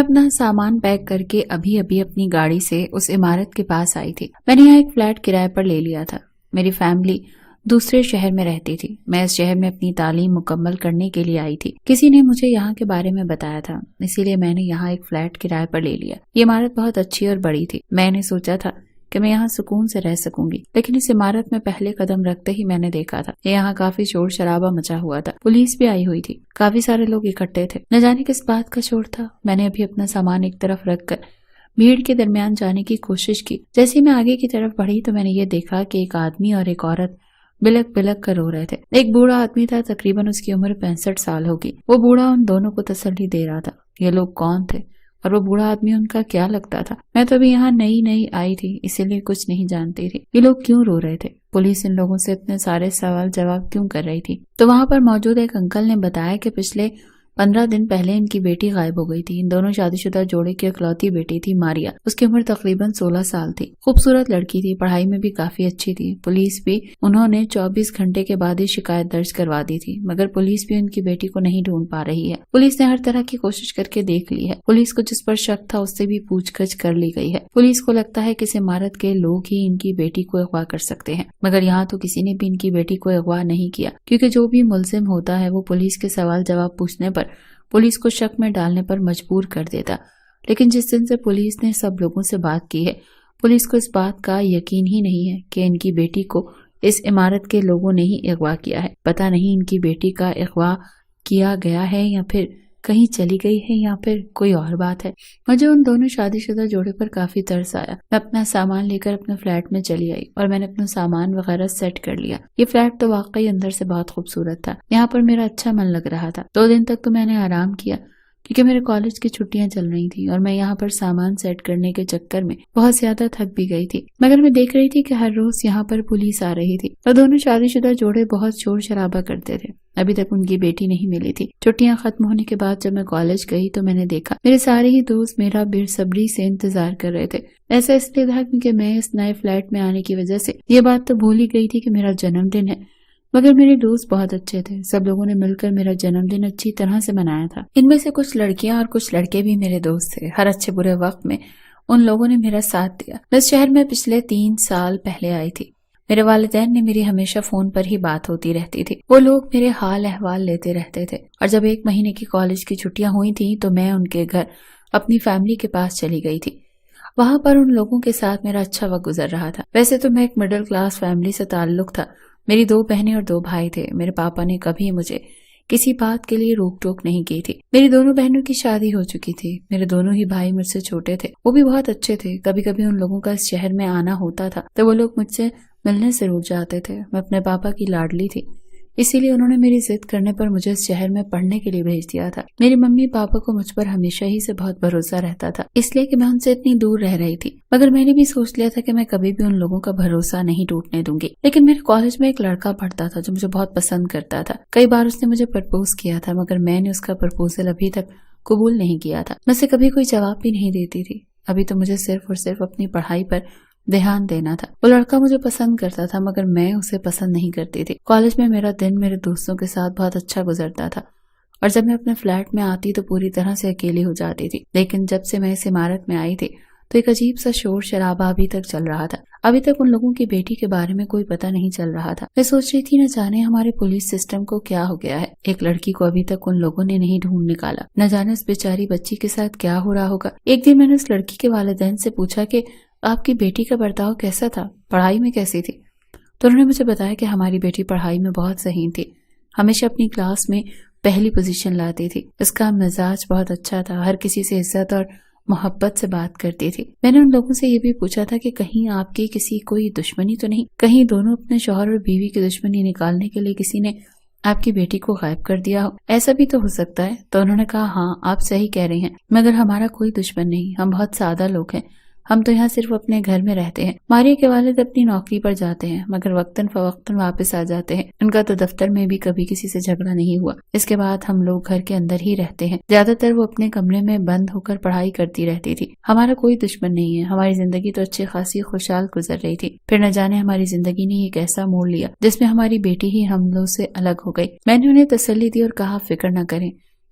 اپنا سامان پیک کر کے ابھی اپنی گاڑی سے اس عمارت کے پاس آئی تھی۔ میں نے یہاں ایک فلیٹ کرائے پر لے لیا تھا۔ میری فیملی دوسرے شہر میں رہتی تھی۔ میں اس شہر میں اپنی تعلیم مکمل کرنے کے لیے آئی تھی۔ کسی نے مجھے یہاں کے بارے میں بتایا تھا، اسی لیے میں نے یہاں ایک فلیٹ کرائے پر لے لیا۔ یہ عمارت بہت اچھی اور بڑی تھی۔ میں نے سوچا تھا کہ میں یہاں سکون سے رہ سکوں گی، لیکن اس عمارت میں پہلے قدم رکھتے ہی میں نے دیکھا تھا یہاں کافی شور شرابہ مچا ہوا تھا۔ پولیس بھی آئی ہوئی تھی، کافی سارے لوگ اکٹھے تھے۔ نہ جانے کس بات کا شور تھا۔ میں نے ابھی اپنا سامان ایک طرف رکھ کر بھیڑ کے درمیان جانے کی کوشش کی۔ جیسے میں آگے کی طرف بڑھی تو میں نے یہ دیکھا کہ ایک آدمی اور ایک عورت بلک بلک کر رو رہے تھے۔ ایک بوڑھا آدمی تھا، تقریباً اس کی عمر 65 سال ہوگی۔ وہ بوڑھا ان دونوں کو تسلی دے رہا تھا۔ یہ لوگ کون تھے اور وہ بوڑھا آدمی ان کا کیا لگتا تھا؟ میں تو ابھی یہاں نئی آئی تھی، اسی لیے کچھ نہیں جانتی تھی۔ یہ لوگ کیوں رو رہے تھے؟ پولیس ان لوگوں سے اتنے سارے سوال جواب کیوں کر رہی تھی؟ تو وہاں پر موجود ایک انکل نے بتایا کہ پچھلے 15 دن پہلے ان کی بیٹی غائب ہو گئی تھی۔ ان دونوں شادی شدہ جوڑے کی اکلوتی بیٹی تھی ماریا۔ اس کی عمر تقریباً 16 سال تھی۔ خوبصورت لڑکی تھی، پڑھائی میں بھی کافی اچھی تھی۔ پولیس بھی انہوں نے 24 گھنٹے کے بعد ہی شکایت درج کروا دی تھی، مگر پولیس بھی ان کی بیٹی کو نہیں ڈھونڈ پا رہی ہے۔ پولیس نے ہر طرح کی کوشش کر کے دیکھ لی ہے۔ پولیس کو جس پر شک تھا اس سے بھی پوچھ گچھ کر لی گئی ہے۔ پولیس کو لگتا ہے کہ اس عمارت کے لوگ ہی ان کی بیٹی کو اغوا کر سکتے ہیں، مگر یہاں تو کسی نے بھی ان کی بیٹی کو اغوا نہیں کیا، کیونکہ جو بھی ملزم ہوتا ہے وہ پولیس کے سوال جواب پوچھنے پر پولیس کو شک میں ڈالنے پر مجبور کر دیتا۔ لیکن جس دن سے پولیس نے سب لوگوں سے بات کی ہے، پولیس کو اس بات کا یقین ہی نہیں ہے کہ ان کی بیٹی کو اس عمارت کے لوگوں نے ہی اغوا کیا ہے۔ پتہ نہیں ان کی بیٹی کا اغوا کیا گیا ہے یا پھر کہیں چلی گئی ہے یا پھر کوئی اور بات ہے۔ مجھے ان دونوں شادی شدہ جوڑے پر کافی ترس آیا۔ میں اپنا سامان لے کر اپنے فلیٹ میں چلی آئی اور میں نے اپنا سامان وغیرہ سیٹ کر لیا۔ یہ فلیٹ تو واقعی اندر سے بہت خوبصورت تھا۔ یہاں پر میرا اچھا من لگ رہا تھا۔ 2 دن تک تو میں نے آرام کیا کیونکہ میرے کالج کی چھٹیاں چل رہی تھیں اور میں یہاں پر سامان سیٹ کرنے کے چکر میں بہت زیادہ تھک بھی گئی تھی، مگر میں دیکھ رہی تھی کہ ہر روز یہاں پر پولیس آ رہی تھی اور دونوں شادی شدہ جوڑے بہت شور شرابہ کرتے تھے۔ ابھی تک ان کی بیٹی نہیں ملی تھی۔ چھٹیاں ختم ہونے کے بعد جب میں کالج گئی تو میں نے دیکھا میرے سارے ہی دوست میرا بے صبری سے انتظار کر رہے تھے۔ ایسا اس لیے تھا کیونکہ میں اس نئے فلیٹ میں آنے کی وجہ سے یہ بات تو بھول ہی گئی تھی کہ میرا جنم دن ہے، مگر میرے دوست بہت اچھے تھے۔ سب لوگوں نے مل کر میرا جنم دن اچھی طرح سے منایا تھا۔ ان میں سے کچھ لڑکیاں اور کچھ لڑکے بھی میرے دوست تھے۔ ہر اچھے برے وقت میں ان لوگوں نے میرا ساتھ دیا۔ میں اس شہر میں پچھلے 3 سال پہلے آئی تھی۔ میرے والدین نے میری ہمیشہ فون پر ہی بات ہوتی رہتی تھی۔ وہ لوگ میرے حال احوال لیتے رہتے تھے، اور جب 1 مہینے کی کالج کی چھٹیاں ہوئی تھیں تو میں ان کے گھر اپنی فیملی کے پاس چلی گئی تھی۔ وہاں پر ان لوگوں کے ساتھ میرا اچھا وقت گزر رہا تھا۔ ویسے تو میں ایک مڈل کلاس فیملی سے تعلق تھا۔ میری 2 بہنیں اور 2 بھائی تھے۔ میرے پاپا نے کبھی مجھے کسی بات کے لیے روک ٹوک نہیں کی تھی۔ میری دونوں بہنوں کی شادی ہو چکی تھی۔ میرے دونوں ہی بھائی مجھ سے چھوٹے تھے، وہ بھی بہت اچھے تھے۔ کبھی کبھی ان لوگوں کا اس شہر میں آنا ہوتا تھا تو وہ لوگ مجھ سے ملنے ضرور جاتے تھے۔ میں اپنے پاپا کی لاڈلی تھی، اسی لیے انہوں نے میری ضد کرنے پر مجھے اس شہر میں پڑھنے کے لیے بھیج دیا تھا۔ میری ممی پاپا کو مجھ پر ہمیشہ ہی سے بہت بھروسہ رہتا تھا، اس لیے کہ میں ان سے اتنی دور رہ رہی تھی، مگر میں نے بھی سوچ لیا تھا کہ میں کبھی بھی ان لوگوں کا بھروسہ نہیں ٹوٹنے دوں گی۔ لیکن میرے کالج میں ایک لڑکا پڑھتا تھا جو مجھے بہت پسند کرتا تھا۔ کئی بار اس نے مجھے پرپوز کیا تھا، مگر میں نے اس کا پرپوزل ابھی تک قبول نہیں کیا تھا۔ میں سے کبھی کوئی جواب بھی نہیں دیتی تھی۔ ابھی تو مجھے صرف اور صرف اپنی پڑھائی پر دھیان دینا تھا۔ وہ لڑکا مجھے پسند کرتا تھا، مگر میں اسے پسند نہیں کرتی تھی۔ کالج میں میرا دن میرے دوستوں کے ساتھ بہت اچھا گزرتا تھا، اور جب میں اپنے فلیٹ میں آتی تو پوری طرح سے اکیلی ہو جاتی تھی۔ لیکن جب سے میں اس عمارت میں آئی تھی تو ایک عجیب سا شور شرابہ ابھی تک چل رہا تھا۔ ابھی تک ان لوگوں کی بیٹی کے بارے میں کوئی پتہ نہیں چل رہا تھا۔ میں سوچ رہی تھی نہ جانے ہمارے پولیس سسٹم کو کیا ہو گیا ہے۔ ایک لڑکی کو ابھی تک ان لوگوں نے نہیں ڈھونڈ نکالا، نہ جانے اس بیچاری بچی کے ساتھ کیا ہو رہا ہوگا۔ ایک دن میں نے اس لڑکی کے والدین سے پوچھا کہ آپ کی بیٹی کا برتاؤ کیسا تھا، پڑھائی میں کیسی تھی؟ تو انہوں نے مجھے بتایا کہ ہماری بیٹی پڑھائی میں بہت ذہین تھی، ہمیشہ اپنی کلاس میں پہلی پوزیشن لاتی تھی، اس کا مزاج بہت اچھا تھا، ہر کسی سے عزت اور محبت سے بات کرتی تھی۔ میں نے ان لوگوں سے یہ بھی پوچھا تھا کہ کہیں آپ کی کسی کوئی دشمنی تو نہیں، کہیں دونوں اپنے شوہر اور بیوی کی دشمنی نکالنے کے لیے کسی نے آپ کی بیٹی کو غائب کر دیا ہو، ایسا بھی تو ہو سکتا ہے۔ تو انہوں نے کہا ہاں آپ صحیح کہہ رہے ہیں، مگر ہمارا کوئی دشمن نہیں، ہم بہت سادہ لوگ ہیں، ہم تو یہاں صرف اپنے گھر میں رہتے ہیں۔ ماریا کے والد اپنی نوکری پر جاتے ہیں، مگر وقتاً فوقتاً واپس آ جاتے ہیں۔ ان کا تو دفتر میں بھی کبھی کسی سے جھگڑا نہیں ہوا۔ اس کے بعد ہم لوگ گھر کے اندر ہی رہتے ہیں، زیادہ تر وہ اپنے کمرے میں بند ہو کر پڑھائی کرتی رہتی تھی۔ ہمارا کوئی دشمن نہیں ہے، ہماری زندگی تو اچھی خاصی خوشحال گزر رہی تھی، پھر نہ جانے ہماری زندگی نے ایک ایسا موڑ لیا جس میں ہماری بیٹی ہی ہم لوگ سے الگ ہو گئی۔ میں نے انہیں تسلی دی اور کہا فکر نہ کریں،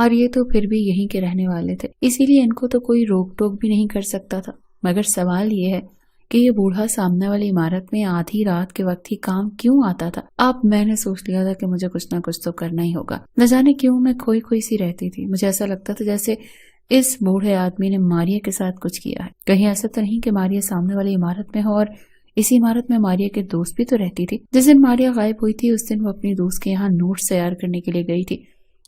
اور یہ تو پھر بھی یہیں کے رہنے والے تھے، اسی لیے ان کو تو کوئی روک ٹوک بھی نہیں کر سکتا تھا۔ مگر سوال یہ ہے کہ یہ بوڑھا سامنے والی عمارت میں آدھی رات کے وقت ہی کام کیوں آتا تھا؟ اب میں نے سوچ لیا تھا کہ مجھے کچھ نہ کچھ تو کرنا ہی ہوگا۔ نہ جانے کیوں میں کھوئی کھوئی سی رہتی تھی، مجھے ایسا لگتا تھا جیسے اس بوڑھے آدمی نے ماریا کے ساتھ کچھ کیا ہے۔ کہیں ایسا تو نہیں کہ ماریا سامنے والی عمارت میں ہو اور اسی عمارت میں ماریا کے دوست بھی تو رہتی تھی۔ جس دن ماریا غائب ہوئی تھی اس دن وہ اپنی دوست کے یہاں نوٹس تیار کرنے کے لیے گئی تھی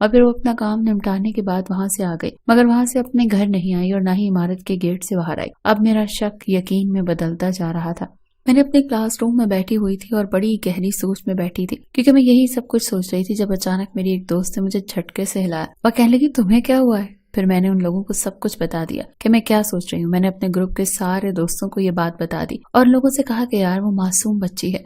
اور پھر وہ اپنا کام نمٹانے کے بعد وہاں سے آ گئی، مگر وہاں سے اپنے گھر نہیں آئی اور نہ ہی عمارت کے گیٹ سے باہر آئی۔ اب میرا شک یقین میں بدلتا جا رہا تھا۔ میں نے اپنے کلاس روم میں بیٹھی ہوئی تھی اور بڑی گہری سوچ میں بیٹھی تھی، کیونکہ میں یہی سب کچھ سوچ رہی تھی جب اچانک میری ایک دوست نے مجھے جھٹکے سے ہلایا اور کہنے لگی تمہیں کیا ہوا ہے؟ پھر میں نے ان لوگوں کو سب کچھ بتا دیا کہ میں کیا سوچ رہی ہوں۔ میں نے اپنے گروپ کے سارے دوستوں کو یہ بات بتا دی اور لوگوں سے کہا کہ یار وہ معصوم بچی ہے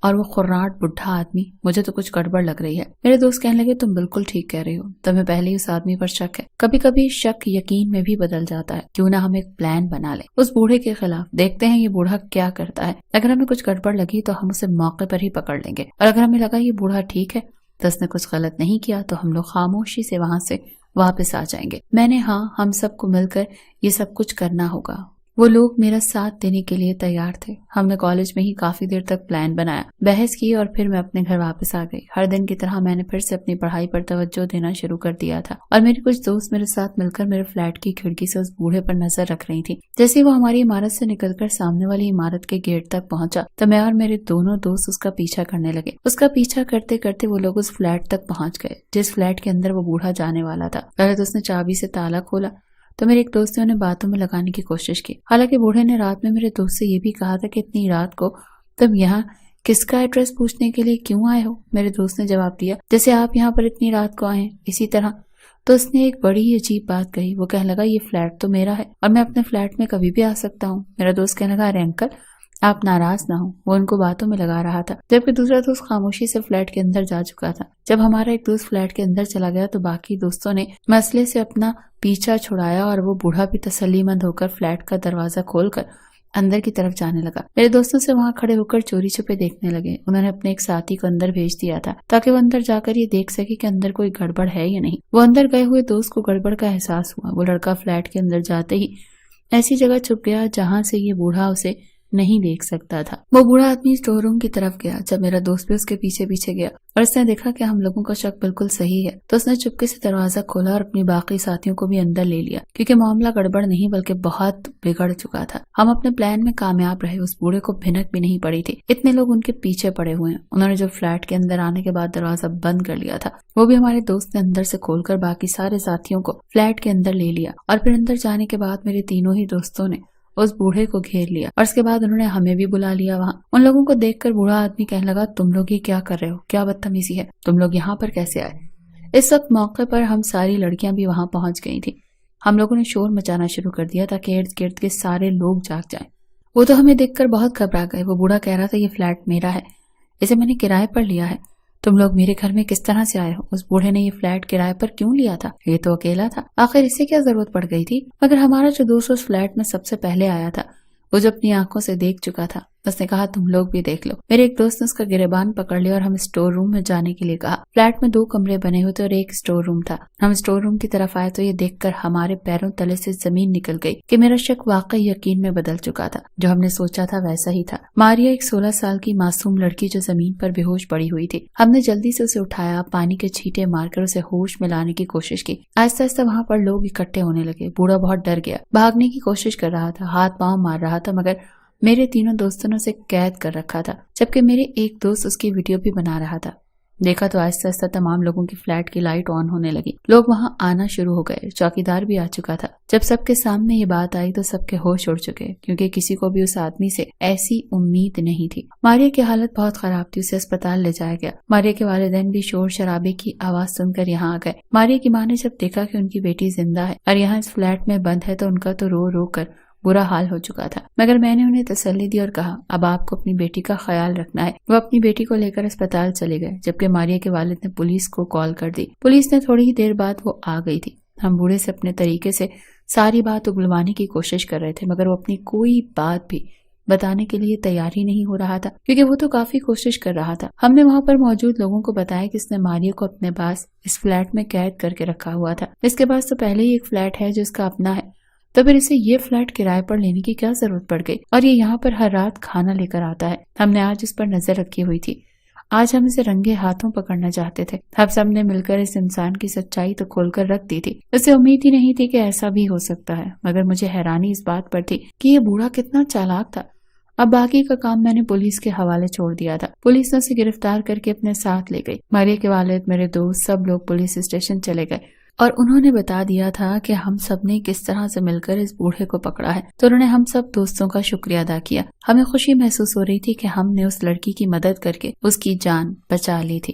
اور وہ خراٹ بڈھا آدمی، مجھے تو کچھ گڑبڑ لگ رہی ہے۔ میرے دوست کہنے لگے تم بالکل ٹھیک کہہ رہی ہو، تمہیں پہلے ہی اس آدمی پر شک ہے۔ کبھی کبھی شک یقین میں بھی بدل جاتا ہے، کیوں نہ ہم ایک پلان بنا لیں اس بوڑھے کے خلاف، دیکھتے ہیں یہ بوڑھا کیا کرتا ہے۔ اگر ہمیں کچھ گڑبڑ لگی تو ہم اسے موقع پر ہی پکڑ لیں گے، اور اگر ہمیں لگا یہ بوڑھا ٹھیک ہے تو اس نے کچھ غلط نہیں کیا تو ہم لوگ خاموشی سے وہاں سے واپس آ جائیں گے۔ میں نے ہم سب کو مل کر یہ سب کچھ کرنا ہوگا۔ وہ لوگ میرا ساتھ دینے کے لیے تیار تھے۔ ہم نے کالج میں ہی کافی دیر تک پلان بنایا، بحث کی اور پھر میں اپنے گھر واپس آ گئی۔ ہر دن کی طرح میں نے پھر سے اپنی پڑھائی پر توجہ دینا شروع کر دیا تھا اور میری کچھ دوست میرے ساتھ مل کر میرے فلیٹ کی کھڑکی سے اس بوڑھے پر نظر رکھ رہی تھی۔ جیسے وہ ہماری عمارت سے نکل کر سامنے والی عمارت کے گیٹ تک پہنچا تو میں اور میرے دونوں دوست اس کا پیچھا کرنے لگے۔ اس کا پیچھا کرتے کرتے وہ لوگ اس فلیٹ تک پہنچ گئے جس فلیٹ کے اندر وہ بوڑھا جانے والا تھا۔ پہلے تو اس نے چابی سے تالا کھولا تو میرے ایک دوست نے انہیں باتوں میں لگانے کی کوشش کی، حالانکہ بوڑھے نے رات میں میرے دوست سے یہ بھی کہا تھا کہ اتنی رات کو تم یہاں کس کا ایڈریس پوچھنے کے لیے کیوں آئے ہو؟ میرے دوست نے جواب دیا جیسے آپ یہاں پر اتنی رات کو آئے ہیں اسی طرح۔ تو اس نے ایک بڑی عجیب بات کہی، وہ کہنے لگا یہ فلیٹ تو میرا ہے اور میں اپنے فلیٹ میں کبھی بھی آ سکتا ہوں۔ میرا دوست کہنے لگا ارے انکل آپ ناراض نہ ہوں، وہ ان کو باتوں میں لگا رہا تھا، جبکہ دوسرا دوست خاموشی سے فلیٹ کے اندر جا چکا تھا۔ جب ہمارا ایک دوست فلیٹ کے اندر چلا گیا تو باقی دوستوں نے مسئلے سے اپنا پیچھا چھڑایا اور وہ بوڑھا بھی تسلی مند ہو کر فلیٹ کا دروازہ کھول کر اندر کی طرف جانے لگا۔ میرے دوستوں سے وہاں کھڑے ہو کر چوری چھپے دیکھنے لگے۔ انہوں نے اپنے ایک ساتھی کو اندر بھیج دیا تھا تاکہ وہ اندر جا کر یہ دیکھ سکے کہ اندر کوئی گڑبڑ ہے یا نہیں۔ وہ اندر گئے ہوئے دوست کو گڑبڑ کا احساس ہوا۔ وہ لڑکا فلیٹ کے اندر جاتے ہی ایسی جگہ چھپ گیا جہاں سے یہ بوڑھا اسے نہیں دیکھ سکتا تھا۔ وہ بوڑھا آدمی اسٹور روم کی طرف گیا۔ جب میرا دوست بھی اس کے پیچھے پیچھے گیا اور اس نے دیکھا کہ ہم لوگوں کا شک بالکل صحیح ہے تو اس نے چپکے سے دروازہ کھولا اور اپنی باقی ساتھیوں کو بھی اندر لے لیا، کیونکہ معاملہ گڑبڑ نہیں بلکہ بہت بگڑ چکا تھا۔ ہم اپنے پلان میں کامیاب رہے، اس بوڑھے کو بھنک بھی نہیں پڑی تھی، اتنے لوگ ان کے پیچھے پڑے ہوئے ہیں۔ انہوں نے جب فلیٹ کے اندر آنے کے بعد دروازہ بند کر لیا تھا، وہ بھی ہمارے دوست نے اندر سے کھول کر باقی سارے ساتھیوں کو فلیٹ کے اندر لے لیا اور پھر اندر جانے کے بعد میرے تینوں ہی دوستوں نے اس بوڑھے کو گھیر لیا اور اس کے بعد انہوں نے ہمیں بھی بلا لیا وہاں۔ ان لوگوں کو دیکھ کر بوڑھا آدمی کہنے لگا تم لوگ یہ کیا کر رہے ہو؟ کیا بدتمیزی ہے؟ تم لوگ یہاں پر کیسے آئے؟ اس وقت موقع پر ہم ساری لڑکیاں بھی وہاں پہنچ گئی تھی۔ ہم لوگوں نے شور مچانا شروع کر دیا تاکہ ارد گرد کے سارے لوگ جاگ جائیں۔ وہ تو ہمیں دیکھ کر بہت گھبرا گئے۔ وہ بوڑھا کہہ رہا تھا یہ فلیٹ میرا ہے، اسے میں نے کرائے پر لیا ہے، تم لوگ میرے گھر میں کس طرح سے آئے ہو؟ اس بوڑھے نے یہ فلیٹ کرائے پر کیوں لیا تھا؟ یہ تو اکیلا تھا، آخر اسے کیا ضرورت پڑ گئی تھی؟ مگر ہمارا جو دوست اس فلیٹ میں سب سے پہلے آیا تھا وہ جو اپنی آنکھوں سے دیکھ چکا تھا، اس نے کہا تم لوگ بھی دیکھ لو۔ میرے ایک دوست نے اس کا گریبان پکڑ لیا اور ہم اسٹور روم میں جانے کے لیے کہا۔ فلیٹ میں 2 کمرے بنے ہوئے تھے اور ایک اسٹور روم تھا۔ ہم اسٹور روم کی طرف آئے تو یہ دیکھ کر ہمارے پیروں تلے سے زمین نکل گئی کہ میرا شک واقعی یقین میں بدل چکا تھا۔ جو ہم نے سوچا تھا ویسا ہی تھا۔ ماریا ایک 16 سال کی معصوم لڑکی جو زمین پر بے ہوش پڑی ہوئی تھی۔ ہم نے جلدی سے اسے اٹھایا، پانی کے چھینٹے مار کر اسے ہوش میں لانے کی کوشش کی۔ آہستہ آہستہ وہاں پر لوگ اکٹھے ہونے لگے۔ بوڑھا بہت ڈر گیا، بھاگنے کی کوشش کر رہا تھا، ہاتھ پاؤں مار رہا تھا، مگر میرے تینوں دوستوں نے اسے قید کر رکھا تھا، جبکہ میرے ایک دوست اس کی ویڈیو بھی بنا رہا تھا۔ دیکھا تو آہستہ آہستہ تمام لوگوں کی فلیٹ کی لائٹ آن ہونے لگی، لوگ وہاں آنا شروع ہو گئے، چوکیدار بھی آ چکا تھا۔ جب سب کے سامنے یہ بات آئی تو سب کے ہوش اڑ چکے، کیونکہ کسی کو بھی اس آدمی سے ایسی امید نہیں تھی۔ ماریا کی حالت بہت خراب تھی، اسے اسپتال لے جایا گیا۔ ماریا کے والدین بھی شور شرابے کی آواز سن کر یہاں آ گئے۔ ماریا کی ماں نے جب دیکھا کہ ان کی بیٹی زندہ ہے اور یہاں اس فلیٹ میں بند ہے تو ان کا تو رو رو کر برا حال ہو چکا تھا، مگر میں نے انہیں تسلی دی اور کہا اب آپ کو اپنی بیٹی کا خیال رکھنا ہے۔ وہ اپنی بیٹی کو لے کر اسپتال چلے گئے، جبکہ ماریا کے والد نے پولیس کو کال کر دی۔ پولیس نے تھوڑی ہی دیر بعد وہ آ گئی تھی۔ ہم بوڑھے سے اپنے طریقے سے ساری بات اگلوانے کی کوشش کر رہے تھے، مگر وہ اپنی کوئی بات بھی بتانے کے لیے تیار ہی نہیں ہو رہا تھا، کیونکہ وہ تو کافی کوشش کر رہا تھا۔ ہم نے وہاں پر موجود لوگوں کو بتایا کہ اس نے ماریو کو اپنے پاس اس فلیٹ میں قید کر کے رکھا ہوا تھا۔ اس کے پاس تو پہلے ہی ایک فلیٹ ہے جو اس کا اپنا ہے، تو پھر اسے یہ فلیٹ کرائے پر لینے کی کیا ضرورت پڑ گئی، اور یہ یہاں پر ہر رات کھانا لے کر آتا ہے۔ ہم نے آج اس پر نظر رکھی ہوئی تھی، آج ہم اسے رنگے ہاتھوں پکڑنا چاہتے تھے۔ ہم سب نے مل کر اس انسان کی سچائی تو کھول کر رکھ دی تھی۔ اسے امید ہی نہیں تھی کہ ایسا بھی ہو سکتا ہے، مگر مجھے حیرانی اس بات پر تھی کہ یہ بوڑھا کتنا چالاک تھا۔ اب باقی کا کام میں نے پولیس کے حوالے چھوڑ دیا تھا۔ پولیس نے اسے گرفتار کر کے اپنے ساتھ لے گئی۔ ماریو کے والد، میرے دوست، سب لوگ پولیس اسٹیشن چلے گئے اور انہوں نے بتا دیا تھا کہ ہم سب نے کس طرح سے مل کر اس بوڑھے کو پکڑا ہے، تو انہوں نے ہم سب دوستوں کا شکریہ ادا کیا۔ ہمیں خوشی محسوس ہو رہی تھی کہ ہم نے اس لڑکی کی مدد کر کے اس کی جان بچا لی تھی۔